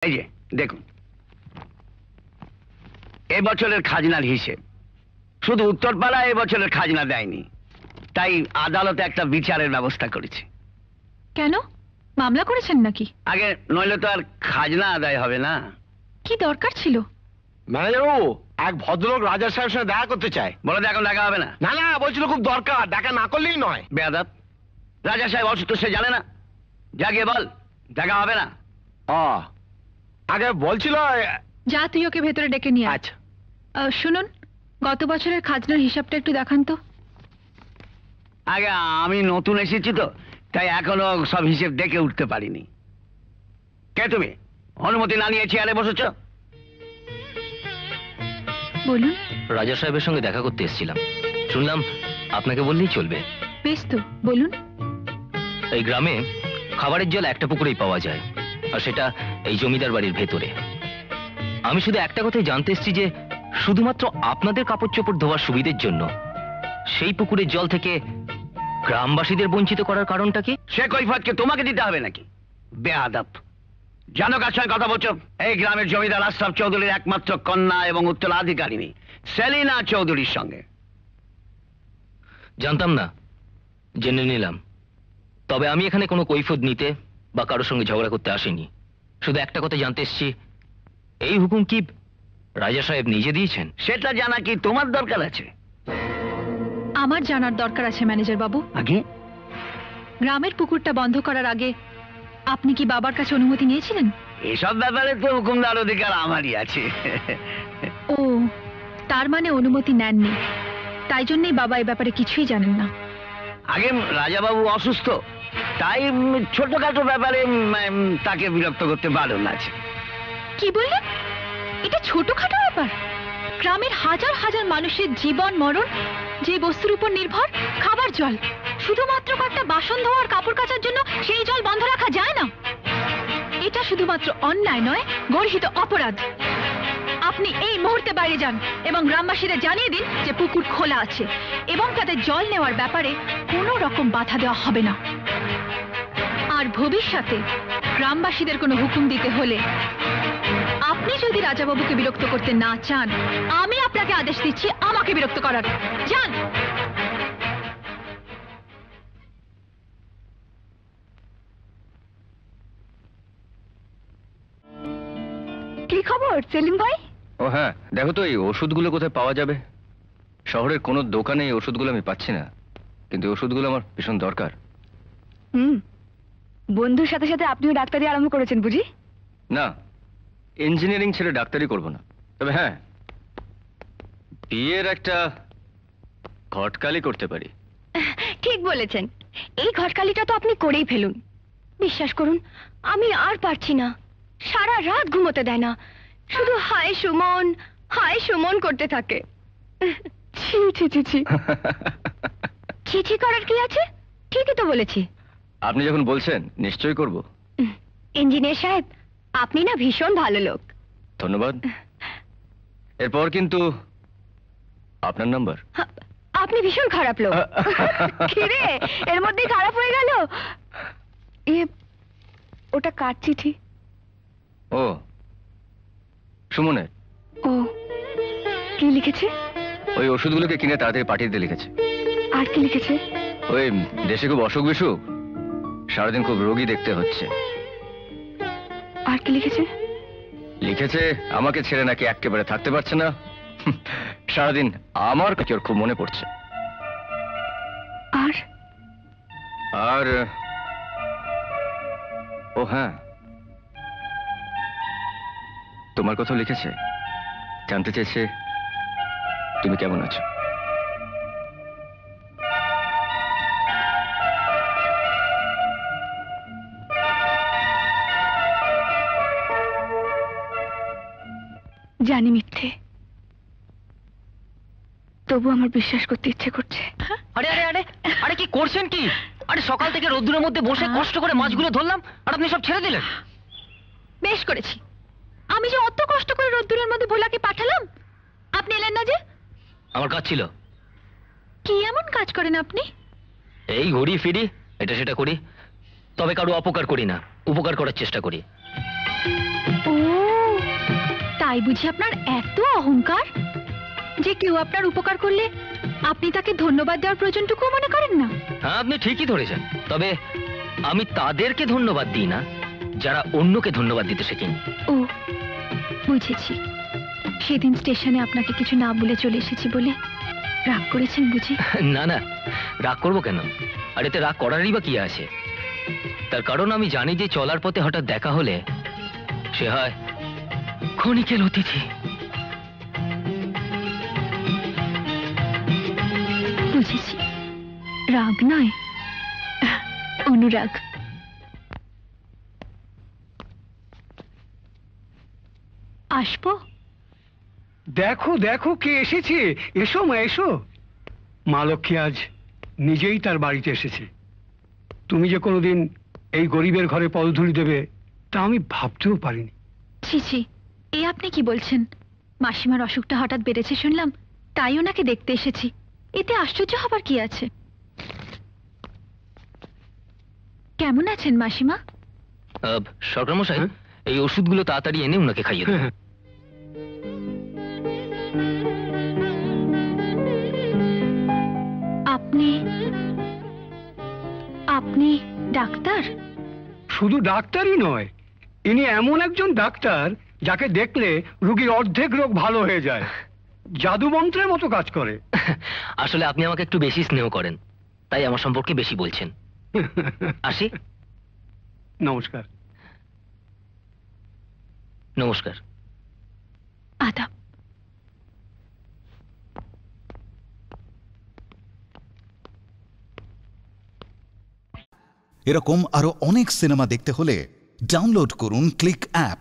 এই যে দেখুন, এবছরের খাজনার হিসেব। শুধু উত্তরপাড়া এবছরের খাজনা দেয়নি, তাই আদালতে একটা বিচারের ব্যবস্থা করেছি। কেন, মামলা করেছেন নাকি? আগে নইলে তো আর খাজনা আদায় হবে না। কি দরকার ছিল? ম্যানেজারবাবু, এক ভদ্রলোক রাজা সাহেবের সঙ্গে দেখা করতে চায়। বলে এখন দেখা হবে না। না না, বলছিল খুব দরকার, দেখা না করলেই নয়। বেয়াদব, রাজা সাহেব অসুস্থ, সে জানে না? যা গিয়ে বল দেখা হবে না। আগে বলছিল। যা, তুই ওকে ভেতরে ডেকে নিয়ে আয়। আচ্ছা। শুনুন, গত বছরের খাজনার হিসাবটা একটু দেখান তো। আগে আমি নতুন এসেছি তো, তাই এখনো সব হিসেব দেখে উঠতে পারিনি। কে তুমি? অনুমতি না নিয়ে চেয়ারে বসেছ? বলুন। রাজা সাহেবের সঙ্গে দেখা করতে এসেছিলাম, শুনলাম আপনাকে বললেই চলবে। বেশ তো, বলুন। এই গ্রামে খাবারের জল একটা পুকুরেই পাওয়া যায়, আর সেটা এই জমিদার বাড়ির ভেতরে। আমি শুধু একটা কথাই জানতে এসেছি যে শুধুমাত্র আপনাদের কাপড় চোপড় ধোয়ার সুবিধের জন্য সেই পুকুরের জল থেকে গ্রামবাসীদের বঞ্চিত করার কারণটা কি? সে কৈফিয়তকে তোমাকে দিতে হবে নাকি? বেয়াদব, জানো কার সঙ্গে কথা বলছো? এই গ্রামের জমিদার আশরাফ চৌধুরীর একমাত্র কন্যা এবং উত্তরাধিকারিণী সেলিনা চৌধুরীর সঙ্গে। জানতাম না, জেনে নিলাম। তবে আমি এখানে কোনো কৈফিয়ত নিতে বা কারোর সঙ্গে ঝগড়া করতে আসিনি। শুধু একটা কথা জানতে এসেছি, এই হুকুম কি রাজা সাহেব নিজে দিয়েছেন? সেটা জানা কি তোমার দরকার আছে? আমার জানার দরকার আছে ম্যানেজার বাবু। আগে গ্রামের পুকুরটা বন্ধ করার আগে আপনি কি বাবার কাছে অনুমতি নিয়েছিলেন? এসব ব্যাপারে তো হুকুমদার অধিকার আমারই আছে। ও, তার মানে অনুমতি নেননি, তাই জন্যই বাবা এ ব্যাপারে কিছুই জানেন না। আগে রাজাবাবু অসুস্থ, তাই ছোটখাটো ব্যাপারে তাকে বিরক্ত করতে বারণ আছে। কি বললেন? এটা ছোটখাটো ব্যাপার? গ্রামের হাজার হাজার মানুষের জীবন মরণ যে বস্তুর উপর নির্ভর, খাবার জল, শুধুমাত্র কয়েকটা বাসন ধোয়ার কাপড় কাচার জন্য সেই জল বন্ধ রাখা যায় না? এটা শুধুমাত্র অন্যায় নয়, গর্হিত অপরাধ। আপনি এই মুহূর্তে বাইরে যান এবং গ্রামবাসীদের জানিয়ে দিন যে পুকুর খোলা আছে এবং তাদের জল নেওয়ার ব্যাপারে কোনো রকম বাধা দেওয়া হবে না। আর ভবিষ্যতে গ্রামবাসীদের কোনো হুকুম দিতে হলে আপনি যদি রাজাবাবুকে বিরক্ত করতে না চান, আমি আপনাকে আদেশ দিচ্ছি আমাকে বিরক্ত করার। যান। কি খবর সেলিম ভাই? ও হ্যাঁ, দেখো তো এই ওষুধগুলো কোথায় পাওয়া যাবে। শহরের কোনো দোকানে এই ওষুধগুলো আমি পাচ্ছি না, কিন্তু ওষুধগুলো আমার ভীষণ দরকার। বন্ধুর সাথে সাথে আপনিও ডাক্তারি আরম্ভ করেছেন বুঝি? না, ইঞ্জিনিয়ারিং ছেড়ে ডাক্তারি করব না, তবে হ্যাঁ, বিয়ের একটা ঘটকালি করতে পারি। ঠিক বলেছেন, এই ঘটকালিটা তো আপনি করেই ফেলুন। বিশ্বাস করুন, আমি আর পারছি না, সারা রাত ঘুমোতে দেয় না, শুধু হায় সুমন হায় সুমন করতে থাকে। ছি ছি ছি ছি। ছি ছি করার কি আছে? ঠিকই তো বলেছি। আপনি যখন বলছেন নিশ্চয়ই করব। ইঞ্জিনিয়ার সাহেব, আপনি না ভীষণ ভালো লোক। ধন্যবাদ। এরপর কিন্তু আপনার নাম্বার। আপনি ভীষণ খারাপ লোক। কি রে, এর মধ্যেই খারাপ হয়ে গেল? ওটা কার চিঠি? ও, সুমনের। ও, কি লিখেছে? ওই ওষুধগুলোকে কিনে তাড়াতাড়ি পাঠিয়ে দিতে লিখেছে। আর কি লিখেছে? ওই দেশে খুব অসুখ বিসুখ, সারাদিন খুব রোগী দেখতে হচ্ছে। আর কি লিখেছে? লিখেছে আমাকে ছেড়ে নাকি একেবারে থাকতে পারছে না, সারাদিন আমার কাছে ওর খুব মনে পড়ছে। আর আর ও হ্যাঁ, তোমার কথা লিখেছে, জানতে চেয়েছে তুমি কেমন আছো। জানি মিথ্যে, তবু আমার বিশ্বাস করতে ইচ্ছে করছে। আরে আরে আরে আরে, কি করছেন কি? আরে সকাল থেকে রোদ্দুরের মধ্যে বসে কষ্ট করে মাছগুলো ধরলাম, আর আপনি সব ছেড়ে দিলেন। বেশ করেছি, আমি যে অত কষ্ট করে রোদ্দুরের মধ্যে ভোলাকে পাঠালাম, আপনি এলেন না যে? আমার কাজ ছিল। কি এমন কাজ করেন আপনি? এই ঘুরি ফিরি, এটা সেটা করি, তবে কারো অপকার করি না, উপকার করার চেষ্টা করি। ও, তাই বুঝি আপনার এত অহংকার যে কেউ আপনার উপকার করলে আপনি তাকে ধন্যবাদ দেওয়ার প্রয়োজনটুকু মনে করেন না? হ্যাঁ, আপনি ঠিকই ধরেছেন। তবে আমি তাদেরকে ধন্যবাদ দিই না যারা অন্যকে ধন্যবাদ দিতে শেখেন। ও, বুঝেছি। সেদিন স্টেশনে আপনাকে কিছু না বলে চলে এসেছি বলে রাগ করেছেন বুঝি? না না, রাগ করবো কেন? আর এতে রাগ করারই বা কি আছে? তার কারণ আমি জানি যে চলার পথে হঠাৎ দেখা হলে সে হয় ক্ষণিকের অতিথি। বুঝেছি, রাগ নয়, অনুরাগ। আসবো? দেখো দেখো কে এসেছে, এসো মা এসো। মা লক্ষ্মী আজ নিজেই তার বাড়িতে এসেছে। তুমি যে কোনোদিন এই গরিবের ঘরে পদধূলি দেবে তা আমি ভাবতেও পারিনি। ছি ছি, এ আপনি কি বলছেন? মাসিমার অসুখটা হঠাৎ বেড়েছে শুনলাম, তাই ওনাকে দেখতে এসেছি। এতে আশ্চর্য হবার কি আছে? কেমন আছেন মাসিমা? সরকার মশাই, হ্যাঁ? এই ওষুধগুলো তাড়াতাড়ি এনে উনাকে খাইয়ে দেন। আপনি আপনি ডাক্তার? শুধু ডাক্তারই নয়, ইনি এমন একজন ডাক্তার যাকে দেখলে রোগীর অর্ধেক রোগ ভালো হয়ে যায়। জাদু মন্ত্রের মতো কাজ করে। আসলে আপনি আমাকে একটু বেশি স্নেহ করেন, তাই আমার সম্পর্কে বেশি বলছেন। আসি। নমস্কার। নমস্কার। আদাব। এরকম আরো অনেক সিনেমা দেখতে হলে ডাউনলোড করুন ক্লিক অ্যাপ।